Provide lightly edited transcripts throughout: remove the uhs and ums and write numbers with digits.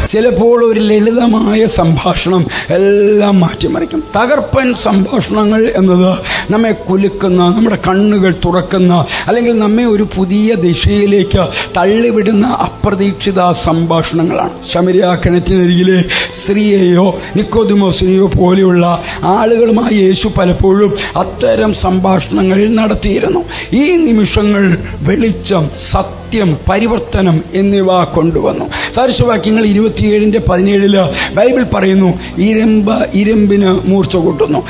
ചിലപ്പോൾ ഒരു ലളിതമായ സംഭാഷണം എല്ലാം മാറ്റിമറിക്കും. തകർപ്പൻ സംഭാഷണങ്ങൾ എന്നത് നമ്മെ കുലുക്കുന്ന, നമ്മുടെ കണ്ണുകൾ തുറക്കുന്ന, അല്ലെങ്കിൽ നമ്മെ ഒരു പുതിയ ദിശയിലേക്ക് തള്ളിവിടുന്ന അപ്രതീക്ഷിത സംഭാഷണങ്ങളാണ്. ശമരിയ കിണറ്റിനരികിലെ സ്ത്രീയെയോ നിക്കോദിമോസിനെയോ പോലെയുള്ള ആളുകളുമായി യേശു പലപ്പോഴും അത്തരം സംഭാഷണങ്ങൾ നടത്തിയിരുന്നു. ഈ നിമിഷങ്ങൾ വെളിച്ചം, സത്യം, പരിവർത്തനം എന്നിവ കൊണ്ടുവന്നു. സാദൃശ്യവാക്യങ്ങൾ 27:17 ബൈബിൾ പറയുന്നു, ഇരുമ്പിന് മൂർച്ച കൂട്ടുന്നു,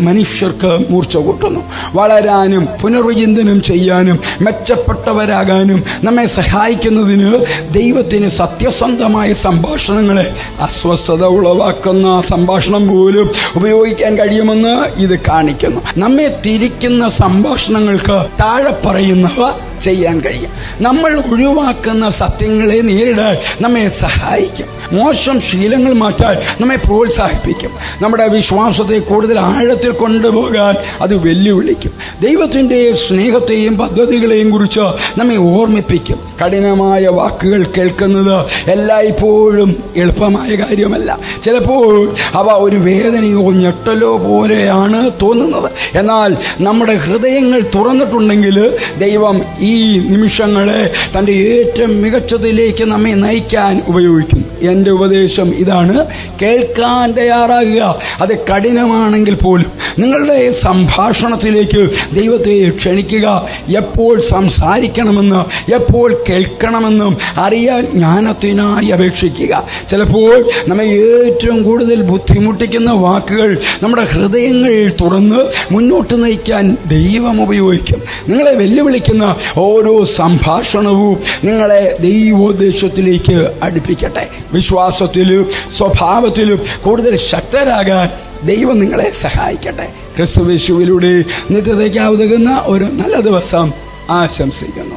മനുഷ്യർക്ക് മൂർച്ച കൂട്ടുന്നു. വളരാനും പുനർവിചിന്തനം ചെയ്യാനും മെച്ചപ്പെട്ടവരാകാനും നമ്മെ സഹായിക്കുന്നതിന് ദൈവത്തിന് സത്യസന്ധമായ സംഭാഷണങ്ങളെ അസ്വസ്ഥത ഉളവാക്കുന്ന സംഭാഷണം പോലും ഉപയോഗിക്കാൻ കഴിയുമെന്ന് ഇത് കാണിക്കുന്നു. നമ്മെ തിരിക്കുന്ന സംഭാഷണങ്ങൾക്ക് താഴെ പറയുന്നവ ചെയ്യാൻ കഴിയും. നമ്മൾ ഒഴിവാക്കുന്ന സത്യങ്ങളെ നേരിടാൻ നമ്മെ സഹായിക്കും. മോശം ശീലങ്ങൾ മാറ്റാൻ നമ്മെ പ്രോത്സാഹിപ്പിക്കും. നമ്മുടെ വിശ്വാസത്തെ കൂടുതൽ ആഴത്തിൽ കൊണ്ടുപോകാൻ അത് വെല്ലുവിളിക്കും. ദൈവത്തിന്റെ സ്നേഹത്തെയും പദ്ധതികളെയും കുറിച്ച് നമ്മെ ഓർമ്മിപ്പിക്കും. കഠിനമായ വാക്കുകൾ കേൾക്കുന്നത് എല്ലായ്പ്പോഴും എളുപ്പമായ കാര്യമല്ല. ചിലപ്പോൾ അവ ഒരു വേദനയോ ഞെട്ടലോ പോലെയാണ് തോന്നുന്നത്. എന്നാൽ നമ്മുടെ ഹൃദയങ്ങൾ തുറന്നിട്ടുണ്ടെങ്കിൽ ദൈവം ഈ നിമിഷങ്ങളെ തന്റെ ഏറ്റവും മികച്ചതിലേക്ക് നമ്മെ നയിക്കാൻ ഉപയോഗിക്കും. എന്റെ ഉപദേശം ഇതാണ്: കേൾക്കാൻ തയ്യാറാകുക. അത് കഠിനമാണെങ്കിൽ പോലും നിങ്ങളുടെ സംഭാഷണത്തിലേക്ക് ദൈവത്തെ ക്ഷണിക്കുക. എപ്പോൾ സംസാരിക്കണമെന്ന്, എപ്പോൾ കേൾക്കണമെന്നും അറിയാൻ ജ്ഞാനത്തിനായി അപേക്ഷിക്കുക. ചിലപ്പോൾ നമ്മെ ഏറ്റവും കൂടുതൽ ബുദ്ധിമുട്ടിക്കുന്ന വാക്കുകൾ നമ്മുടെ ഹൃദയങ്ങൾ തുറന്ന് മുന്നോട്ട് നയിക്കാൻ ദൈവം ഉപയോഗിക്കും. നിങ്ങളെ വെല്ലുവിളിക്കുന്ന ഓരോ സംഭാഷണവും നിങ്ങളെ ദൈവോദ്ദേശത്തിലേക്ക് അടുപ്പിക്കട്ടെ. വിശ്വാസത്തിലും സ്വഭാവത്തിലും കൂടുതൽ ശക്തരാകാൻ ദൈവം നിങ്ങളെ സഹായിക്കട്ടെ. ക്രിസ്തുയേശുവിലൂടെ നിത്യതയ്ക്ക് ഉതകുന്ന ഒരു നല്ല ദിവസം ആശംസിക്കുന്നു.